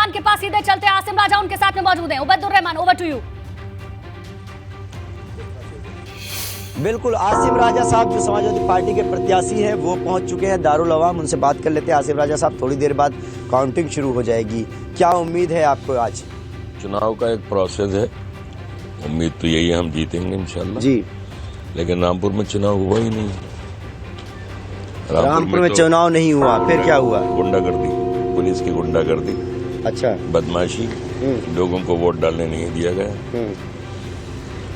रहमान के पास सीधे चलते हैं। आसिम राजा उनके साथ में मौजूद हैं। Ubaidur Rahman, over to you. बिल्कुल, आसिम राजा साहब जो समाजवादी पार्टी के प्रत्याशी हैं वो पहुंच चुके हैं दारुल अवाम। उनसे बात कर लेते हैं। आसिम राजा साहब, थोड़ी देर बाद काउंटिंग शुरू हो जाएगी, क्या उम्मीद है आपको? आज चुनाव का एक प्रोसेस है, उम्मीद तो यही है हम जीतेंगे इंशाल्लाह जी। लेकिन रामपुर में चुनाव हुआ ही नहीं। रामपुर में चुनाव नहीं हुआ, फिर क्या हुआ? गुंडागर्दी, पुलिस की गुंडागर्दी, अच्छा, बदमाशी, लोगों को वोट डालने नहीं दिया गया।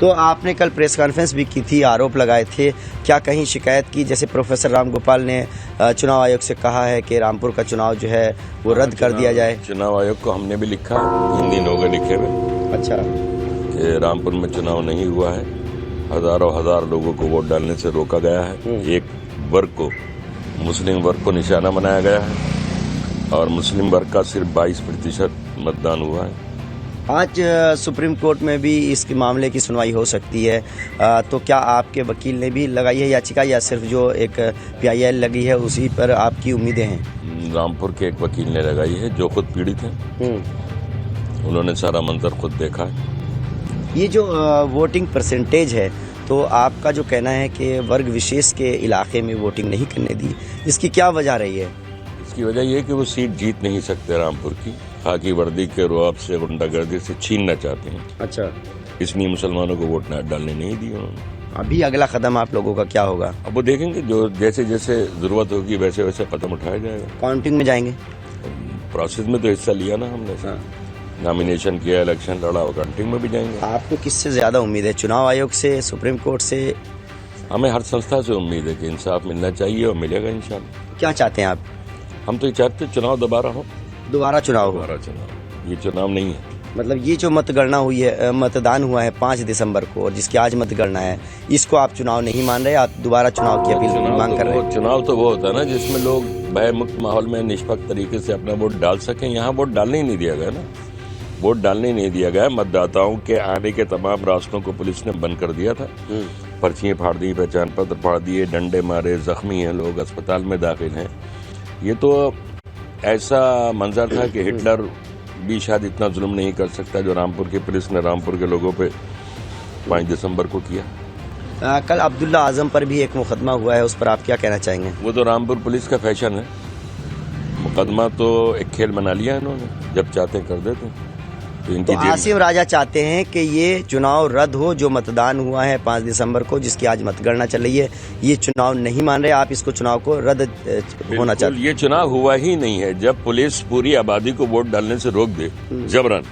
तो आपने कल प्रेस कॉन्फ्रेंस भी की थी, आरोप लगाए थे, क्या कहीं शिकायत की? जैसे प्रोफेसर राम गोपाल ने चुनाव आयोग से कहा है कि रामपुर का चुनाव जो है वो रद्द कर दिया जाए। चुनाव आयोग को हमने भी लिखा, हिंदी नोगे लिखे हुए, अच्छा, कि रामपुर में चुनाव नहीं हुआ है, हजारों हजार लोगों को वोट डालने से रोका गया है, एक वर्ग को, मुस्लिम वर्ग को निशाना बनाया गया है और मुस्लिम वर्ग का सिर्फ 22% मतदान हुआ है। आज सुप्रीम कोर्ट में भी इसके मामले की सुनवाई हो सकती है, तो क्या आपके वकील ने भी लगाई है याचिका या सिर्फ जो एक PIL लगी है उसी पर आपकी उम्मीदें हैं? रामपुर के एक वकील ने लगाई है जो खुद पीड़ित हैं, उन्होंने सारा मंजर खुद देखा है। ये जो वोटिंग परसेंटेज है, तो आपका जो कहना है कि वर्ग विशेष के इलाके में वोटिंग नहीं करने दी, इसकी क्या वजह रही है? इसकी वजह यह है कि वो सीट जीत नहीं सकते रामपुर की, खाकी वर्दी के रुआब से, गुंडागर्दी से छीनना चाहते हैं। अच्छा, इसलिए मुसलमानों को वोट डालने नहीं दिए उन्होंने। अभी अगला कदम आप लोगों का क्या होगा? अब वो देखेंगे, जो जैसे जैसे जरूरत होगी वैसे वैसे कदम उठाया जाएगा। काउंटिंग में जाएंगे? प्रोसेस में तो हिस्सा लिया ना हमने, नॉमिनेशन किया, इलेक्शन लड़ा, और काउंटिंग में भी जाएंगे। आपको किससे ज्यादा उम्मीद है, चुनाव आयोग से, सुप्रीम कोर्ट से? हमें हर संस्था से उम्मीद है कि इंसाफ मिलना चाहिए और मिलेगा इंशाल्लाह। क्या चाहते हैं आप? हम तो ये चाहते हैं चुनाव दोबारा हो। दोबारा चुनाव? दोबारा चुनाव, ये चुनाव नहीं है। मतलब ये जो मतगणना हुई है, मतदान हुआ है 5 दिसंबर को और जिसकी आज मतगणना है, इसको आप चुनाव नहीं मान रहे, आप दोबारा चुनाव की अपील मांग कर रहे हैं? चुनाव तो वो होता है ना जिसमें लोग भय मुक्त माहौल में निष्पक्ष तरीके से अपना वोट डाल सकें। यहाँ वोट डालने ही नहीं दिया गया ना, वोट डालने नहीं दिया गया। मतदाताओं के आने के तमाम रास्तों को पुलिस ने बंद कर दिया था, पर्चियां फाड़ दी, पहचान पत्र फाड़ दिए, डंडे मारे, जख्मी हैं लोग, अस्पताल में दाखिल हैं। ये तो ऐसा मंजर था कि हिटलर भी शायद इतना जुल्म नहीं कर सकता जो रामपुर की पुलिस ने रामपुर के लोगों पे 5 दिसंबर को किया। कल अब्दुल्ला आजम पर भी एक मुकदमा हुआ है, उस पर आप क्या कहना चाहेंगे? वो तो रामपुर पुलिस का फैशन है, मुकदमा तो एक खेल बना लिया इन्होंने, जब चाहते हैं कर देते हैं। तो आसिम राजा चाहते हैं कि ये चुनाव रद्द हो, जो मतदान हुआ है 5 दिसंबर को, जिसकी आज मतगणना चल रही है, ये चुनाव नहीं मान रहे आप, इसको चुनाव को रद्द होना चाहते हैं? ये चुनाव हुआ ही नहीं है। जब पुलिस पूरी आबादी को वोट डालने से रोक दे जबरन,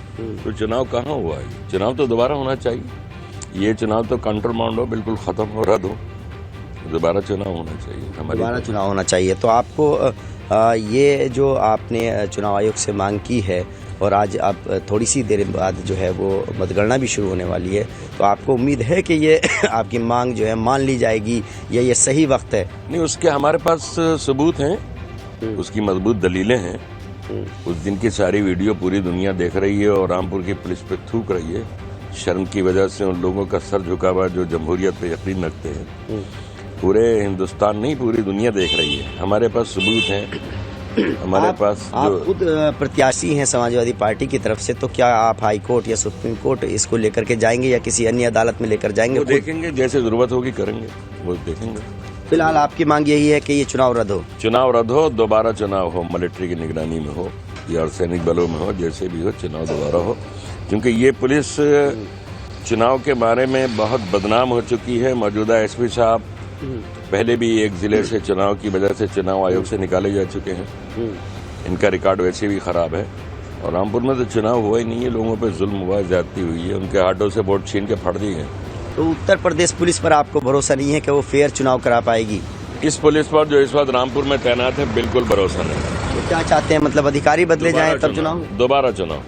तो चुनाव कहाँ हुआ है? चुनाव तो दोबारा होना चाहिए। ये चुनाव तो काउंटरमांड हो, बिल्कुल खत्म हो, रद्द हो, दोबारा चुनाव होना चाहिए। दोबारा चुनाव होना चाहिए। तो आपको ये जो आपने चुनाव आयोग से मांग की है और आज आप थोड़ी सी देर बाद जो है वो मतगणना भी शुरू होने वाली है, तो आपको उम्मीद है कि ये आपकी मांग जो है मान ली जाएगी या ये सही वक्त है? नहीं, उसके हमारे पास सबूत हैं, उसकी मजबूत दलीलें हैं। उस दिन की सारी वीडियो पूरी दुनिया देख रही है और रामपुर की पुलिस पे थूक रही है। शर्म की वजह से उन लोगों का सर झुका हुआ जो जमहूरियत पे यकीन रखते हैं। पूरे हिंदुस्तान नहीं, पूरी दुनिया देख रही है। हमारे पास सबूत हैं, हमारे पास। आप खुद प्रत्याशी हैं समाजवादी पार्टी की तरफ से, तो क्या आप हाई कोर्ट या सुप्रीम कोर्ट इसको लेकर के जाएंगे या किसी अन्य अदालत में लेकर जाएंगे? वो देखेंगे, जैसे जरूरत होगी करेंगे, वो देखेंगे। फिलहाल आपकी मांग यही है कि ये चुनाव रद्द हो? चुनाव रद्द हो, दोबारा चुनाव हो, मिलिट्री की निगरानी में हो या सैनिक बलों में हो, जैसे भी हो, चुनाव दोबारा हो। क्योंकि ये पुलिस चुनाव के बारे में बहुत बदनाम हो चुकी है। मौजूदा SP साहब पहले भी एक जिले से चुनाव की वजह से चुनाव आयोग से निकाले जा चुके हैं। इनका रिकॉर्ड वैसे भी खराब है और रामपुर में तो चुनाव हुआ ही नहीं है, लोगों पे जुल्म हुआ, ज्यादती हुई है, उनके हाथों से वोट छीन के फाड़ दिए हैं। तो उत्तर प्रदेश पुलिस पर आपको भरोसा नहीं है कि वो फेयर चुनाव करा पाएगी? इस पुलिस पर जो इस वक्त रामपुर में तैनात है, बिल्कुल भरोसा नहीं। तो क्या चाहते हैं, मतलब अधिकारी बदले जाएं तब चुनाव? दोबारा चुनाव।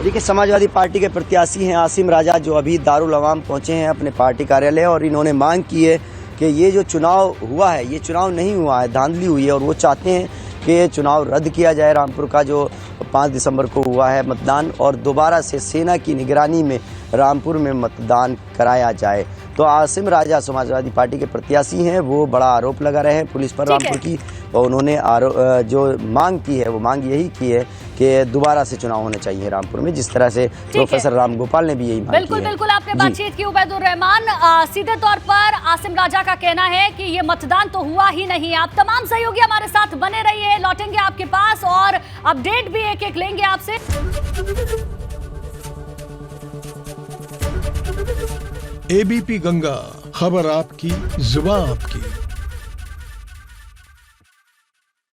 देखिए, समाजवादी पार्टी के प्रत्याशी हैं आसिम राजा, जो अभी दारुल अवाम पहुंचे हैं अपने पार्टी कार्यालय, और इन्होंने मांग की है कि ये जो चुनाव हुआ है, ये चुनाव नहीं हुआ है, धांधली हुई है, और वो चाहते हैं कि ये चुनाव रद्द किया जाए, रामपुर का जो 5 दिसंबर को हुआ है मतदान, और दोबारा से सेना की निगरानी में रामपुर में मतदान कराया जाए। तो आसिम राजा समाजवादी पार्टी के प्रत्याशी हैं, वो बड़ा आरोप लगा रहे हैं पुलिस पर रामपुर की और उन्होंने जो मांग की है वो मांग यही की है कि दोबारा से चुनाव होने चाहिए रामपुर में, जिस तरह से प्रोफेसर राम गोपाल ने भी यही मांग की है। बिल्कुल आपने बातचीत की उबैदुर रहमान। सीधे तौर पर आसिम राजा का कहना है कि ये मतदान तो हुआ ही नहीं। आप तमाम सहयोगी हमारे साथ बने रहिए, लौटेंगे आपके पास और अपडेट भी एक लेंगे आपसे। एबीपी गंगा, खबर आपकी, जुबान आपकी।